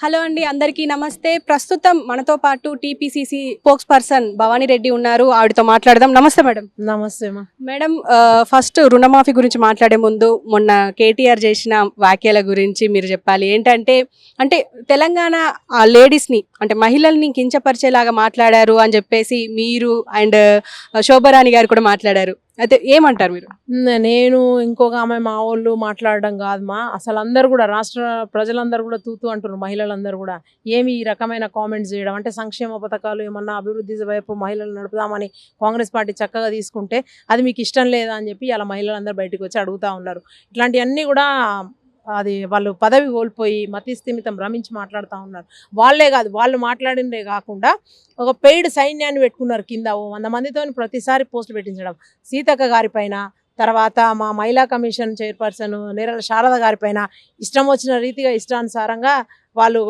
Hello అండి, అందరికీ నమస్తే. ప్రస్తుతం మనతో పాటు TPCC spokes person Bhavani Reddy ఉన్నారు. ఆవిడతో మాట్లాడదాం. నమస్తే మేడం. నమస్తే మా మేడం, ఫస్ట్ రుణమాఫీ గురించి మాట్లాడే ముందు మొన్న కేటీఆర్ చేసిన వ్యాఖ్యల గురించి మీరు చెప్పాలి. ఏంటంటే అంటే తెలంగాణ లేడీస్ని అంటే మహిళల్ని కించపరిచేలాగా మాట్లాడారు అని చెప్పేసి మీరు అండ్ శోభరాణి గారు కూడా మాట్లాడారు. అయితే ఏమంటారు మీరు? నేను ఇంకొక ఆమె మా వాళ్ళు మాట్లాడడం కాదు మా, అసలు అందరు కూడా రాష్ట్ర ప్రజలందరూ కూడా తూతూ అంటున్నారు. మహిళలందరూ కూడా ఏమి ఈ రకమైన కామెంట్స్ చేయడం అంటే సంక్షేమ పథకాలు ఏమన్నా అభివృద్ధి వైపు మహిళలు నడుపుదామని కాంగ్రెస్ పార్టీ చక్కగా తీసుకుంటే అది మీకు ఇష్టం లేదా అని చెప్పి అలా మహిళలందరూ బయటకు వచ్చి అడుగుతూ ఉన్నారు. ఇట్లాంటివన్నీ కూడా అది వాళ్ళు పదవి కోల్పోయి మతి స్థిమితం రమించి మాట్లాడుతూ ఉన్నారు. వాళ్ళే కాదు, వాళ్ళు మాట్లాడిందే కాకుండా ఒక పెయిడ్ సైన్యాన్ని పెట్టుకున్నారు కింద 100 మందితో ప్రతిసారి పోస్టులు పెట్టించడం. సీతక్క గారి పైన, తర్వాత మా మహిళా కమిషన్ చైర్పర్సన్ నేరల శారద గారి పైన ఇష్టం వచ్చిన రీతిగా ఇష్టానుసారంగా వాళ్ళు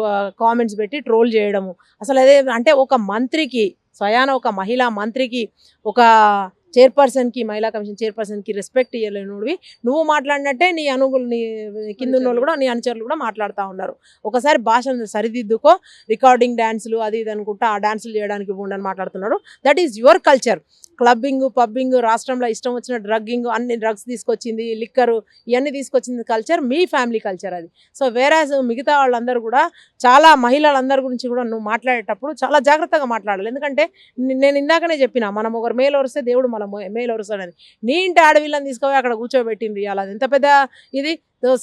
కామెంట్స్ పెట్టి ట్రోల్ చేయడము. అసలు అదే అంటే ఒక మంత్రికి స్వయాన ఒక మహిళా మంత్రికి ఒక చైర్పర్సన్కి మహిళా కమిషన్ చైర్పర్సన్కి రెస్పెక్ట్ ఇవ్వలేనుడివి నువ్వు మాట్లాడినట్టే నీ నీ కింద ఉన్న వాళ్ళు కూడా నీ అనుచరులు కూడా మాట్లాడుతూ ఉన్నారు. ఒకసారి భాషను సరిదిద్దుకో. రికార్డింగ్ డ్యాన్సులు అది ఇది అనుకుంటా ఆ డ్యాన్సులు చేయడానికి ఉండని మాట్లాడుతున్నారు. That is your culture. Clubbing pubbing రాష్ట్రంలో ఇష్టం వచ్చిన డ్రగ్గింగ్ అన్ని డ్రగ్స్ తీసుకొచ్చింది, లిక్కరు ఇవన్నీ తీసుకొచ్చింది కల్చర్ మీ ఫ్యామిలీ కల్చర్ అది. సో వేరాజ్ మిగతా వాళ్ళందరూ కూడా చాలా మహిళలందరి గురించి కూడా నువ్వు మాట్లాడేటప్పుడు చాలా జాగ్రత్తగా మాట్లాడాలి. ఎందుకంటే నేను ఇందాకనే చెప్పిన మనం ఒకరు మేలు వరిస్తే దేవుడు మన మేలు వరుస్తాడని. నీ ఇంటి ఆడవిళ్ళని తీసుకుపోయి అక్కడ కూర్చోబెట్టింది. ఇవాళ అది ఎంత పెద్ద ఇది.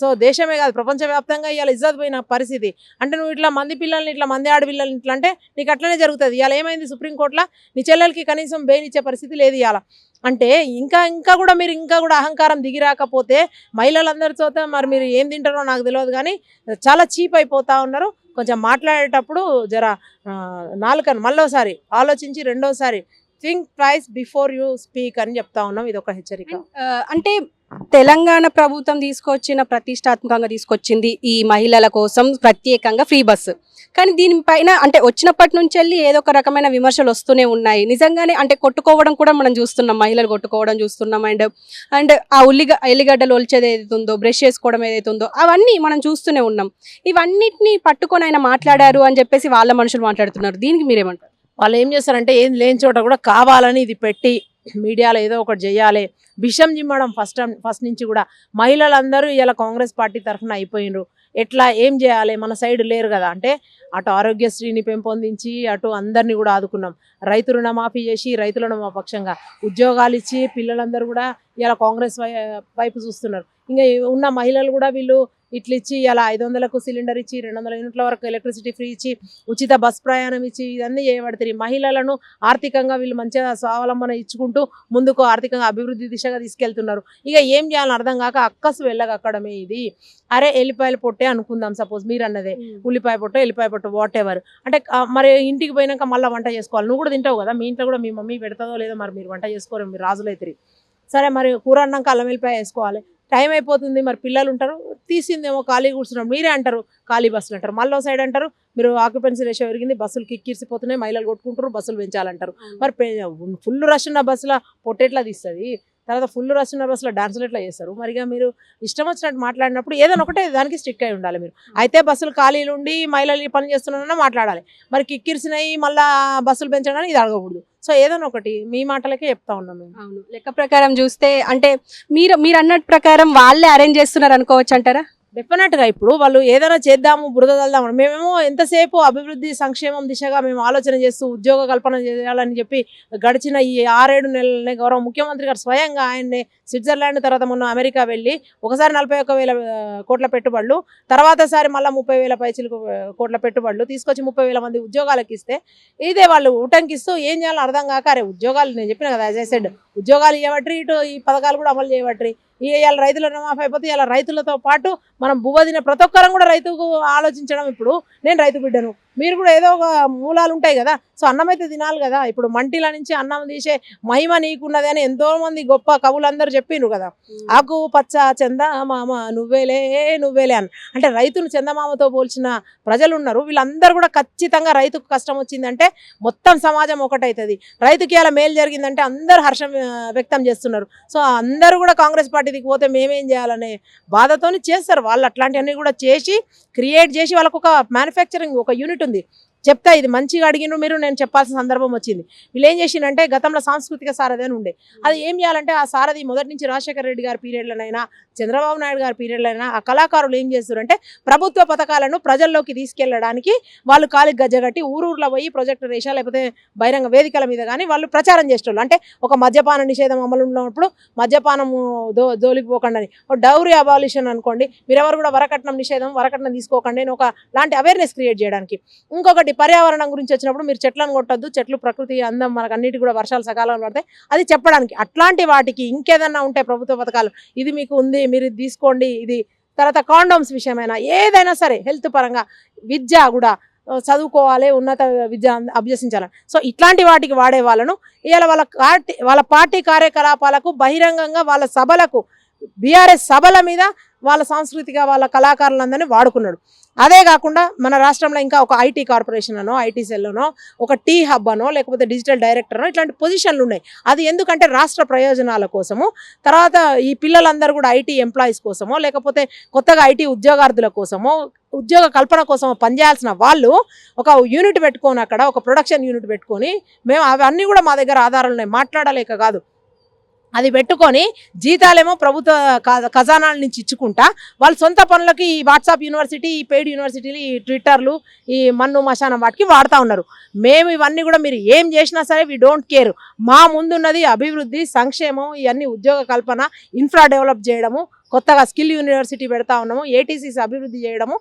సో దేశమే కాదు ప్రపంచవ్యాప్తంగా ఇవాళ ఇజ్జత్ పోయిన పరిస్థితి. అంటే నువ్వు ఇట్లా మంది పిల్లల్ని ఇట్లా మంది ఆడపిల్లల్ని ఇట్లా అంటే నీకు అట్లనే జరుగుతుంది. ఇవాళ ఏమైంది సుప్రీంకోర్టులో నీ చెల్లెలకి కనీసం బెయిల్ ఇచ్చే పరిస్థితి లేదు ఇవాళ. అంటే ఇంకా కూడా మీరు ఇంకా కూడా అహంకారం దిగిరాకపోతే మహిళలందరితో మరి మీరు ఏం తింటారో నాకు తెలియదు, కానీ చాలా చీప్ అయిపోతూ ఉన్నారు. కొంచెం మాట్లాడేటప్పుడు జర నాలుకను మళ్ళోసారి ఆలోచించి రెండోసారి think twice before you speak అని చెప్తా ఉన్నాం. ఇది ఒక హెచ్చరిక. అంటే తెలంగాణ ప్రభుత్వం ప్రతిష్టాత్మకంగా తీసుకొచ్చింది ఈ మహిళల కోసం ప్రత్యేకంగా ఫ్రీ బస్సు. కానీ దీనిపైన అంటే వచ్చినప్పటి నుంచి వెళ్ళి ఏదో ఒక రకమైన విమర్శలు వస్తూనే ఉన్నాయి. నిజంగానే అంటే కొట్టుకోవడం కూడా మనం చూస్తున్నాం, మహిళలు కొట్టుకోవడం చూస్తున్నాం. అండ్ ఆ ఎల్లిగడ్డలు ఒలిచేది ఏదైతే ఉందో, బ్రష్ చేసుకోవడం ఏదైతే ఉందో అవన్నీ మనం చూస్తూనే ఉన్నాం. ఇవన్నిటిని పట్టుకొని ఆయన మాట్లాడారు అని చెప్పేసి వాళ్ళ మనుషులు మాట్లాడుతున్నారు. దీనికి మీరేమంటారు? వాళ్ళు ఏం చేస్తారంటే ఏం లేని చోట కూడా కావాలని ఇది పెట్టి మీడియాలో ఏదో ఒకటి చేయాలి, విషం జిమ్మడం ఫస్ట్ నుంచి కూడా. మహిళలందరూ ఇలా కాంగ్రెస్ పార్టీ తరఫున అయిపోయినరు. ఎట్లా ఏం చేయాలి, మన సైడ్ లేరు కదా. అంటే అటు ఆరోగ్యశ్రీని పెంపొందించి అటు అందరినీ కూడా ఆదుకున్నాం. రైతు రుణమాఫీ చేసి రైతులను మా పక్షంగా ఉద్యోగాలు ఇచ్చి పిల్లలందరూ కూడా ఇలా కాంగ్రెస్ వైపు చూస్తున్నారు. ఇంకా ఉన్న మహిళలు కూడా వీళ్ళు ఇట్లా ఇచ్చి ఇలా 500కు సిలిండర్ ఇచ్చి 200 యూనిట్ల వరకు ఎలక్ట్రిసిటీ ఫ్రీ ఇచ్చి ఉచిత బస్ ప్రయాణం ఇచ్చి ఇవన్నీ చేయబడుతుంది. మహిళలను ఆర్థికంగా వీళ్ళు మంచిగా స్వావలంబన ఇచ్చుకుంటూ ముందుకు ఆర్థికంగా అభివృద్ధి దిశగా తీసుకెళ్తున్నారు. ఇక ఏం చేయాలని అర్థం కాక అక్కసు వెళ్ళగక్కడమే ఇది. అరే ఎల్లిపాయలు పొట్టే అనుకుందాం, సపోజ్ మీరు అన్నదే ఉల్లిపాయ పొట్టు ఎల్లిపాయ పొట్టు వాట్ ఎవర్. అంటే మరి ఇంటికి పోయినాక మళ్ళీ వంట చేసుకోవాలి. నువ్వు కూడా తింటావు కదా, మీ ఇంట్లో కూడా మీ మమ్మీ పెడతాదో లేదో, మరి మీరు వంట చేసుకోరు, మీరు రాజులైతే. సరే మరి కూర అన్నాక అల్లం వెల్లిపాయ వేసుకోవాలి. టైం అయిపోతుంది, మరి పిల్లలు ఉంటారు, తీసిందేమో ఖాళీ కూర్చున్నాం. మీరే అంటారు ఖాళీ బస్సులు అంటారు. మళ్ళీ సైడ్ అంటారు మీరు ఆక్యుపెన్సీ రేషియో పెరిగింది, బస్సులు కిక్కిరిసిపోతున్నాయి, మహిళలు కొట్టుకుంటారు, బస్సులు పెంచాలంటారు. మరి ఫుల్ రష్ ఉన్న బస్సులో పొట్టెట్లా తీస్తుంది, తర్వాత ఫుల్ రష్ ఉన్న బస్సులో డాన్సులు ఎట్లా చేస్తారు? మరిగా మీరు ఇష్టం వచ్చినట్టు మాట్లాడినప్పుడు ఏదైనా ఒకటే దానికి స్ట్రిక్ట్ అయి ఉండాలి. మీరు అయితే బస్సులు ఖాళీలు ఉండి మహిళలు పని చేస్తున్నారన్నా మాట్లాడాలి. మరి కిక్కిరిసినాయి మళ్ళీ బస్సులు పెంచడానికి ఇది అడగకూడదు. సో ఏదైనా ఒకటి మీ మాటలకే చెప్తా ఉన్నాం మేము. అవును, లెక్క ప్రకారం చూస్తే అంటే మీరు అన్నట్టు ప్రకారం వాళ్ళే అరేంజ్ చేస్తున్నారు అనుకోవచ్చు అంటారా? డెఫినెట్గా ఇప్పుడు వాళ్ళు ఏదైనా చేద్దాము బురద చల్దాము, మేమేమో ఎంతసేపు అభివృద్ధి సంక్షేమం దిశగా మేము ఆలోచన చేస్తూ ఉద్యోగ కల్పన చేయాలని చెప్పి గడిచిన ఈ 6-7 నెలలనే గౌరవ ముఖ్యమంత్రి గారు స్వయంగా ఆయన్ని స్విట్జర్లాండ్ తర్వాత మొన్న అమెరికా వెళ్ళి ఒకసారి 41,000 కోట్ల పెట్టుబడులు, తర్వాతసారి మళ్ళీ 30,000 పైచిలకు కోట్ల పెట్టుబడులు తీసుకొచ్చి 30,000 మంది ఉద్యోగాలకు ఇస్తే ఇదే వాళ్ళు ఉటంకిస్తూ ఏం చేయాలో అర్థం కాక అరే ఉద్యోగాలు నేను చెప్పిన కదా, యాజ్ ఐ సెడ్ ఉద్యోగాలు ఇవ్వబట్టి ఇటు ఈ పథకాలు కూడా అమలు చేయబట్టి ఇవాళ రైతుల రుణమాఫీ అయిపోతే ఇలా రైతులతో పాటు మనం బువ్వదిన ప్రతి ఒక్కరం కూడా రైతుకు ఆలోచించడం. ఇప్పుడు నేను రైతు బిడ్డను, మీరు కూడా ఏదో ఒక మూలాలు ఉంటాయి కదా. సో అన్నం అయితే తినాలి కదా. ఇప్పుడు మంటిల నుంచి అన్నం తీసే మహిమ నీకున్నది అని ఎంతోమంది గొప్ప కవులందరూ చెప్పిండ్రు కదా. ఆకు పచ్చ చందమామ నువ్వేలే నువ్వేలే అని. అంటే రైతును చందమామతో పోల్చిన ప్రజలు ఉన్నారు. వీళ్ళందరూ కూడా ఖచ్చితంగా రైతుకు కష్టం వచ్చిందంటే మొత్తం సమాజం ఒకటవుతుంది. రైతుకి ఇలా మేలు జరిగిందంటే అందరూ హర్షం వ్యక్తం చేస్తున్నారు. సో అందరూ కూడా కాంగ్రెస్ పార్టీ అట్లాంటిది పోతే మేమేం చేయాలనే బాధతోని చేస్తారు వాళ్ళు. అట్లాంటివన్నీ కూడా చేసి క్రియేట్ చేసి వాళ్ళకు ఒక మ్యానుఫ్యాక్చరింగ్ ఒక యూనిట్ ఉంది. చెప్తా ఇది మంచిగా అడిగిన మీరు, నేను చెప్పాల్సిన సందర్భం వచ్చింది. వీళ్ళు ఏం చేసిందంటే గతంలో సాంస్కృతిక సారథి అని ఉండే, అది ఏం చేయాలంటే ఆ సారథి మొదటి నుంచి రాజశేఖర రెడ్డి గారి పీరియడ్లోనైనా చంద్రబాబు నాయుడు గారి పీరియడ్లోనైనా ఆ కళాకారులు ఏం చేస్తారంటే ప్రభుత్వ పథకాలను ప్రజల్లోకి తీసుకెళ్లడానికి వాళ్ళు కాలికి గజ్జగట్టి ఊరూర్లో పోయి ప్రొజెక్టర్ వేసా లేకపోతే బహిరంగ వేదికల మీద కానీ వాళ్ళు ప్రచారం చేసేవాళ్ళు. అంటే ఒక మద్యపాన నిషేధం అమలు ఉన్నప్పుడు మద్యపానము జోలికి పోకండి, డౌరీ అబాలిషన్ అనుకోండి, మీరెవరు కూడా వరకట్నం నిషేధం, వరకట్నం తీసుకోకండి అని ఒక లాంటి అవేర్నెస్ క్రియేట్ చేయడానికి. ఇంకొకటి పర్యావరణం గురించి వచ్చినప్పుడు మీరు చెట్లను కొట్టద్దు, చెట్లు ప్రకృతి అందం మనకు అన్నిటి కూడా వర్షాలు సకాలంలో పడతాయి అది చెప్పడానికి. అట్లాంటి వాటికి ఇంకేదన్నా ఉంటే ప్రభుత్వ పథకాలు ఇది మీకు ఉంది మీరు ఇది తీసుకోండి, ఇది తర్వాత కాండోమ్స్ విషయమైనా ఏదైనా సరే హెల్త్ పరంగా విద్య కూడా చదువుకోవాలి, ఉన్నత విద్య అభ్యసించాలని. సో ఇట్లాంటి వాటికి వాడే వాళ్ళను ఇవాళ వాళ్ళ పార్టీ కార్యకలాపాలకు బహిరంగంగా వాళ్ళ సభలకు బీఆర్ఎస్ సభల మీద వాళ్ళ సాంస్కృతిక వాళ్ళ కళాకారులందరినీ వాడుకున్నాడు. అదే కాకుండా మన రాష్ట్రంలో ఇంకా ఒక ఐటీ కార్పొరేషన్ అనో ఐటీ సెల్లోనో ఒక టీ హబ్ అనో లేకపోతే డిజిటల్ డైరెక్టర్ అనో ఇట్లాంటి పొజిషన్లు ఉన్నాయి. అది ఎందుకంటే రాష్ట్ర ప్రయోజనాల కోసము, తర్వాత ఈ పిల్లలందరూ కూడా ఐటీ ఎంప్లాయీస్ కోసమో లేకపోతే కొత్తగా ఐటీ ఉద్యోగార్థుల కోసమో ఉద్యోగ కల్పన కోసం పనిచేయాల్సిన వాళ్ళు ఒక యూనిట్ పెట్టుకొని అక్కడ ఒక ప్రొడక్షన్ యూనిట్ పెట్టుకొని మేము అవన్నీ కూడా మా దగ్గర ఆధారాలు ఉన్నాయి, మాట్లాడలేక కాదు, అది పెట్టుకొని జీతాలేమో ప్రభుత్వ ఖజానాల నుంచి ఇచ్చుకుంటా వాళ్ళ సొంత పనులకి ఈ వాట్సాప్ యూనివర్సిటీ, ఈ పెయిడ్ యూనివర్సిటీలు, ఈ ట్విట్టర్లు, ఈ మన్ను మశానం వాటికి వాడుతూ ఉన్నారు. మేము ఇవన్నీ కూడా మీరు ఏం చేసినా సరే వీ డోంట్ కేర్. మా ముందున్నది అభివృద్ధి, సంక్షేమం, ఇవన్నీ ఉద్యోగ కల్పన, ఇన్ఫ్రా డెవలప్ చేయడము, కొత్తగా స్కిల్ యూనివర్సిటీ పెడతా ఉన్నాము, ఏటీసీస్ అభివృద్ధి చేయడము,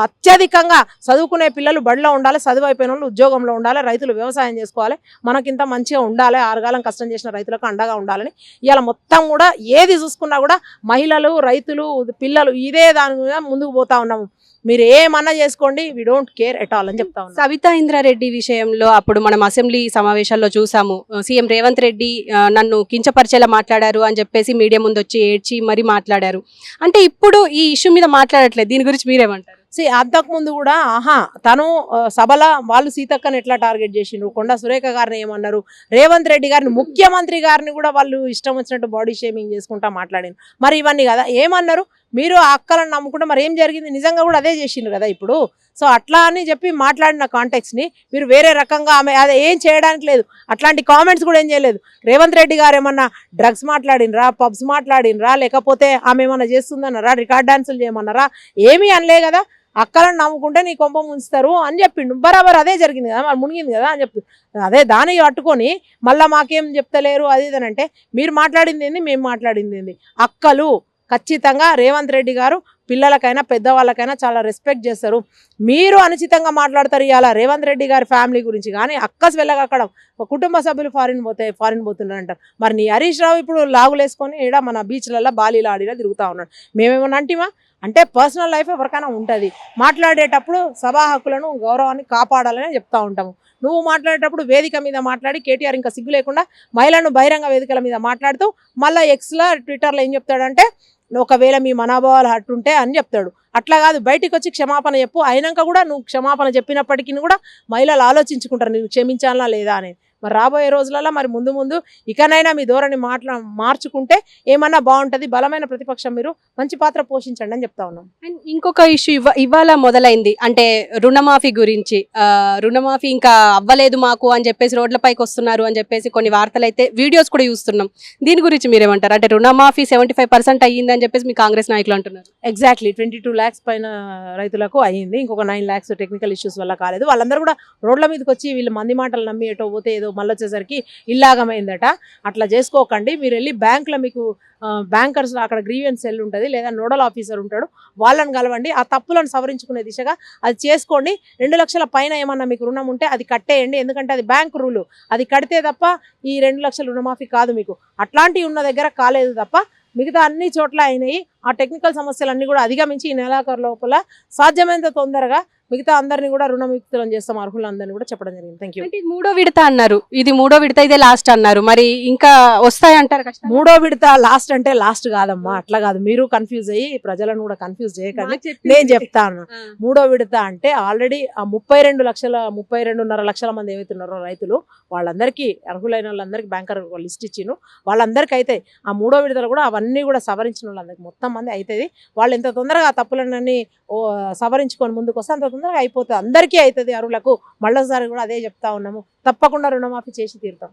అత్యధికంగా చదువుకునే పిల్లలు బడిలో ఉండాలి, చదువు అయిపోయిన వాళ్ళు ఉద్యోగంలో ఉండాలి, రైతులు వ్యవసాయం చేసుకోవాలి, మనకింత మంచిగా ఉండాలి, 6 కాలం కష్టం చేసిన రైతులకు అండగా ఉండాలని ఇవాళ మొత్తం కూడా ఏది చూసుకున్నా కూడా మహిళలు, రైతులు, పిల్లలు ఇదే దాని మీద ముందుకు పోతా ఉన్నాము. మీరు ఏమన్నా చేసుకోండి, we don't care at all అని చెప్తా ఉన్నాం. సవితా ఇంద్రారెడ్డి విషయంలో అప్పుడు మనం అసెంబ్లీ సమావేశాల్లో చూసాము, సీఎం రేవంత్ రెడ్డి నన్ను కించపరిచేలా మాట్లాడారు అని చెప్పేసి మీడియా ముందు వచ్చి ఏడ్చి మరీ మాట్లాడారు. అంటే ఇప్పుడు ఈ ఇష్యూ మీద మాట్లాడట్లేదు, దీని గురించి మీరేమంటారు? అంతకుముందు కూడా తను సభల వాళ్ళు సీతక్కని ఎట్లా టార్గెట్ చేసిండ్రు, కొండా సురేఖ గారిని ఏమన్నారు, రేవంత్ రెడ్డి గారిని ముఖ్యమంత్రి గారిని కూడా వాళ్ళు ఇష్టం వచ్చినట్టు బాడీ షేమింగ్ చేసుకుంటా మాట్లాడారు. మరి ఇవన్నీ కదా ఏమన్నారు, మీరు ఆ అక్కలను నమ్ముకుంటే మరి ఏం జరిగింది, నిజంగా కూడా అదే చేసిండ్రు కదా ఇప్పుడు. సో అట్లా అని చెప్పి మాట్లాడిన కాంటెక్స్ని మీరు వేరే రకంగా ఆమె అదే ఏం చేయడానికి లేదు, అట్లాంటి కామెంట్స్ కూడా ఏం చేయలేదు. రేవంత్ రెడ్డి గారు ఏమన్నా డ్రగ్స్ మాట్లాడినరా, పబ్స్ మాట్లాడినరా, లేకపోతే ఆమె ఏమన్నా చేస్తుందన్నారా, రికార్డ్ డాన్సులు చేయమన్నారా, ఏమీ అనలే కదా. అక్కలను నమ్ముకుంటే నీ కొంప ముంచుతారు అని చెప్పిండు, బరాబర్ అదే జరిగింది కదా, మరి మునిగింది కదా అని చెప్పి అదే దాన్ని పట్టుకొని మళ్ళీ మాకేం చెప్తలేరు అది ఇది అంటే మీరు మాట్లాడింది ఏంది, మేము మాట్లాడింది ఏంది. అక్కలు ఖచ్చితంగా రేవంత్ రెడ్డి గారు పిల్లలకైనా పెద్దవాళ్ళకైనా చాలా రెస్పెక్ట్ చేస్తారు. మీరు అనుచితంగా మాట్లాడతారు ఇవాళ రేవంత్ రెడ్డి గారి ఫ్యామిలీ గురించి, కానీ అక్కస్ వెళ్ళగక్కడం కుటుంబ సభ్యులు ఫారిన్ పోతున్నారు అంటారు. మరి నీ హరీష్ రావు ఇప్పుడు లాగులేసుకొని ఇక్కడ మన బీచ్లలో బాలీలు ఆడిలా తిరుగుతూ ఉన్నాడు. మేమేమన్నా అంటిమా అంటే పర్సనల్ లైఫ్ ఎవరికైనా ఉంటుంది, మాట్లాడేటప్పుడు సభా హక్కులను గౌరవాన్ని కాపాడాలని చెప్తూ ఉంటాము. నువ్వు మాట్లాడేటప్పుడు వేదిక మీద మాట్లాడి కేటీఆర్ ఇంకా సిగ్గు లేకుండా మహిళలను బహిరంగ వేదికల మీద మాట్లాడుతూ మళ్ళీ ఎక్స్లో ట్విట్టర్లో ఏం చెప్తాడంటే ఒకవేళ మీ మనోభావాలు హట్టుంటే అని చెప్తాడు. అట్లా కాదు, బయటికి వచ్చి క్షమాపణ చెప్పు, అయినాక కూడా నువ్వు క్షమాపణ చెప్పినప్పటికీ కూడా మహిళలు ఆలోచించుకుంటారు నేను క్షమించాలా లేదా అనేది. మరి రాబోయే రోజులలో మరి ముందు ముందు ఇకనైనా మీ ధోరణి మార్చుకుంటే ఏమన్నా బాగుంటుంది, బలమైన ప్రతిపక్షం మీరు మంచి పాత్ర పోషించండి అని చెప్తా ఉన్నాం. అండ్ ఇంకొక ఇష్యూ ఇవాళ మొదలైంది, అంటే రుణమాఫీ గురించి. రుణమాఫీ ఇంకా అవ్వలేదు మాకు అని చెప్పేసి రోడ్లపైకి వస్తున్నారు అని చెప్పేసి కొన్ని వార్తలు అయితే వీడియోస్ కూడా చూస్తున్నాం. దీని గురించి మీరేమంటారు? అంటే రుణమాఫీ 75% అయ్యింది అని చెప్పేసి మీ కాంగ్రెస్ నాయకులు అంటున్నారు. ఎగ్జాక్ట్లీ 22 lakhs పైన రైతులకు అయ్యింది, ఇంకొక 9 lakhs టెక్నికల్ ఇష్యూస్ వల్ల కాలేదు. వాళ్ళందరూ కూడా రోడ్ల మీదకి వచ్చి వీళ్ళు మంది మాటలు నమ్మి ఎటో పోతే ఏదో మళ్ళీ వచ్చేసరికి ఇల్లాగమైందట. అట్లా చేసుకోకండి, మీరు వెళ్ళి బ్యాంకులో మీకు బ్యాంకర్స్ అక్కడ గ్రీవెన్స్ సెల్ ఉంటుంది లేదా నోడల్ ఆఫీసర్ ఉంటాడు, వాళ్ళని కలవండి, ఆ తప్పులను సవరించుకునే దిశగా అది చేసుకోండి. 2 లక్షల పైన ఏమన్నా మీకు రుణం ఉంటే అది కట్టేయండి, ఎందుకంటే అది బ్యాంక్ రూలు, అది కడితే తప్ప ఈ 2 లక్షల రుణమాఫీ కాదు మీకు. అట్లాంటివి ఉన్న దగ్గర కాలేదు తప్ప మిగతా అన్ని చోట్ల అయినాయి. ఆ టెక్నికల్ సమస్యలన్నీ కూడా అధిగమించి ఈ నెలాఖరు లోపల సాధ్యమైనంత తొందరగా మిగతా అందరినీ కూడా రుణముక్తులను చేస్తాం, అర్హులందరినీ కూడా చెప్పడం జరిగింది. Thank you. అంటే ఇది మూడో విడత అన్నారు, ఇది మూడో విడత ఇదే లాస్ట్ అన్నారు, మరి ఇంకా వస్తాయి అంటారు ఖచ్చితంగా? మూడో విడత లాస్ట్ అంటే లాస్ట్ కాదమ్మా, అట్లా కాదు. మీరు కన్ఫ్యూజ్ అయ్యి ప్రజలను కూడా కన్ఫ్యూజ్ చేయకండి. నేను చెప్తాను, మూడో విడత అంటే ఆల్రెడీ ఆ 32.5 లక్షల మంది ఏవైతున్నారో రైతులు, వాళ్ళందరికీ అర్హులైన వాళ్ళందరికీ బ్యాంకర్ లిస్ట్ ఇచ్చిను, వాళ్ళందరికీ అయితే ఆ మూడో విడతలు కూడా అవన్నీ కూడా సవరించిన వాళ్ళందరికీ మొత్తం మంది అవుతుంది. వాళ్ళు ఎంత తొందరగా ఆ తప్పులన్నీ సవరించుకొని ముందుకు వస్తే అంత తొందరగా అయిపోతుంది, అందరికీ అవుతుంది అర్హులకు. మళ్ళీసారి కూడా అదే చెప్తా ఉన్నాము, తప్పకుండా రుణమాఫీ చేసి తీరుతాం.